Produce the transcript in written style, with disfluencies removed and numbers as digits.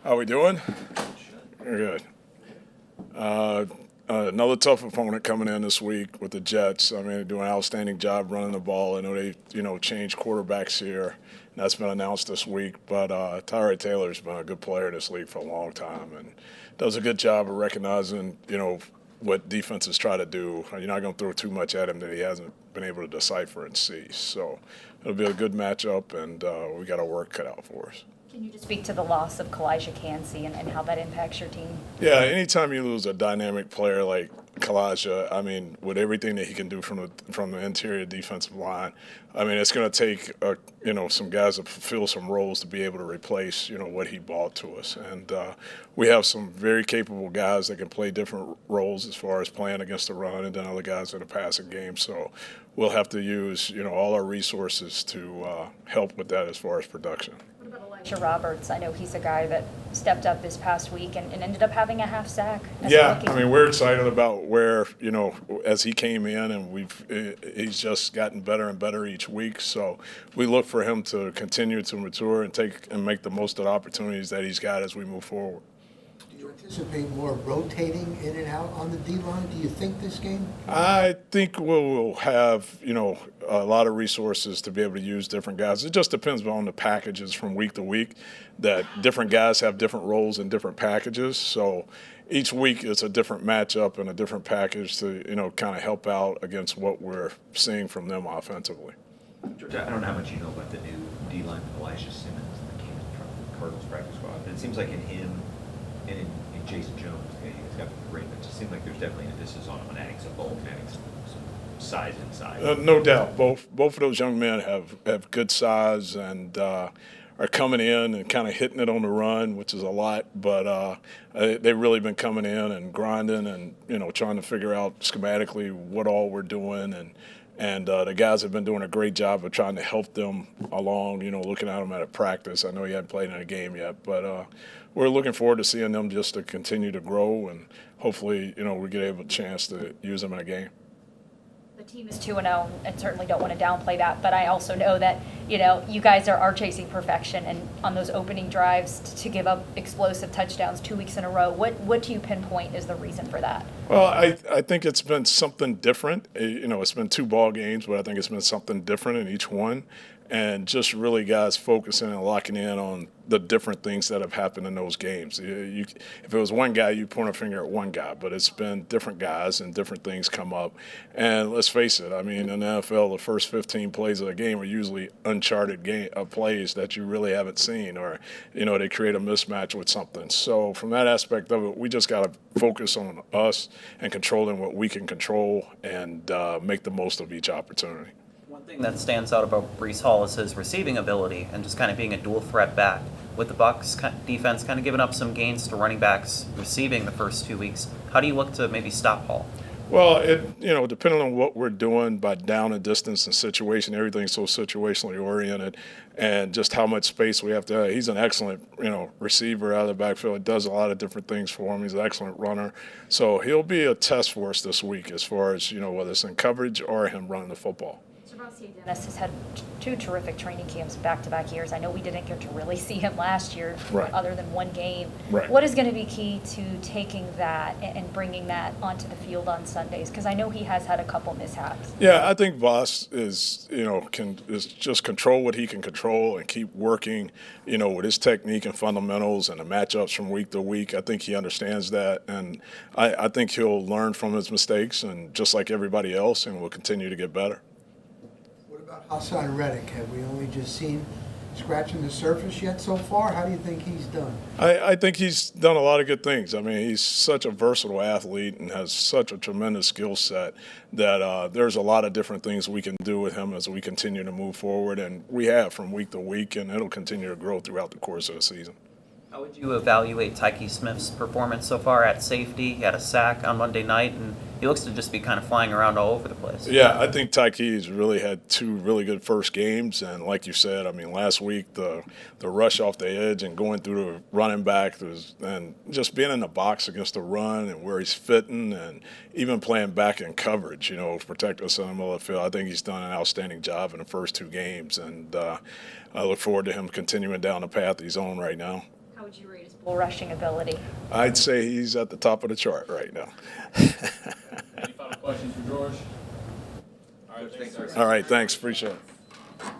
How we doing? Very good. Another tough opponent coming in this week with the Jets. I mean, they're doing an outstanding job running the ball. I know they, changed quarterbacks here, and that's been announced this week. But Tyrod Taylor's been a good player in this league for a long time and does a good job of recognizing, what defenses try to do. You're not going to throw too much at him that he hasn't been able to decipher and see. So it'll be a good matchup, and we got our work cut out for us. Can you just speak to the loss of Kalijah Kancey and how that impacts your team? Yeah, anytime you lose a dynamic player like Kalijah, I mean, with everything that he can do from the interior defensive line, I mean, it's going to take some guys to fulfill some roles to be able to replace what he brought to us. And we have some very capable guys that can play different roles as far as playing against the run, and then other guys in the passing game. So we'll have to use all our resources to help with that as far as production. What about Elijah Roberts? I know he's a guy that stepped up this past week and ended up having a half sack. Yeah, I mean, we're excited about where, as he came in, and he's just gotten better and better each week. So we look for him to continue to mature and make the most of the opportunities that he's got as we move forward. Do you anticipate more rotating in and out on the D-line, do you think, this game? I think we'll have, a lot of resources to be able to use different guys. It just depends on the packages from week to week, that different guys have different roles in different packages. So each week it's a different matchup and a different package to, kind of help out against what we're seeing from them offensively. George, I don't know how much you know about the new D-line with Elijah Simmons that came in from the Cardinals practice squad, but it seems like in him and in Jason Jones, he's got great, but it just seems like there's definitely an emphasis on adding some bulk, adding some size inside. No doubt. Both of those young men have good size and are coming in and kind of hitting it on the run, which is a lot. But they've really been coming in and grinding and, trying to figure out schematically what all we're doing. And the guys have been doing a great job of trying to help them along, looking at them at a practice. I know he hadn't played in a game yet, but we're looking forward to seeing them just to continue to grow, and hopefully, we get a chance to use them in a game. The team is 2-0 and certainly don't want to downplay that, but I also know that, you guys are chasing perfection, and on those opening drives to give up explosive touchdowns 2 weeks in a row, what do you pinpoint is the reason for that? Well, I think it's been something different. It's been 2 ball games, but I think it's been something different in each one. And just really guys focusing and locking in on the different things that have happened in those games. If it was one guy, you point a finger at one guy, but it's been different guys and different things come up. And let's face it, I mean, in the NFL, the first 15 plays of the game are usually uncharted plays that you really haven't seen, or, they create a mismatch with something. So from that aspect of it, we just got to focus on us and controlling what we can control and make the most of each opportunity. One thing that stands out about Breece Hall is his receiving ability and just kind of being a dual threat back. With the Bucs defense kind of giving up some gains to running backs receiving the first 2 weeks, how do you look to maybe stop Hall? Well, depending on what we're doing by down and distance and situation, everything's so situationally oriented, and just how much space we have to have. He's an excellent, receiver out of the backfield. He does a lot of different things for him. He's an excellent runner. So he'll be a test for us this week as far as, whether it's in coverage or him running the football. Dennis has had 2 terrific training camps back-to-back years. I know we didn't get to really see him last year, right, other than one game. Right. What is going to be key to taking that and bringing that onto the field on Sundays? Because I know he has had a couple mishaps. Yeah, I think Voss is just control what he can control and keep working, with his technique and fundamentals and the matchups from week to week. I think he understands that, and I think he'll learn from his mistakes, and just like everybody else, and will continue to get better. Hassan Reddick, have we only just seen scratching the surface yet so far? How do you think he's done? I think he's done a lot of good things. I mean, he's such a versatile athlete and has such a tremendous skill set that there's a lot of different things we can do with him as we continue to move forward, and we have from week to week, and it'll continue to grow throughout the course of the season. How would you evaluate Tyke Smith's performance so far at safety? He had a sack on Monday night, and he looks to just be kind of flying around all over the place. Yeah, I think Tyke's really had 2 really good first games, and like you said, I mean, last week the rush off the edge and going through the running back and just being in the box against the run and where he's fitting, and even playing back in coverage, protect us in the middle of the field. I think he's done an outstanding job in the first 2 games, and I look forward to him continuing down the path he's on right now. How would you rate his bull rushing ability? I'd say he's at the top of the chart right now. Any final questions for George? All right, thanks, sir. All right, thanks. Appreciate it.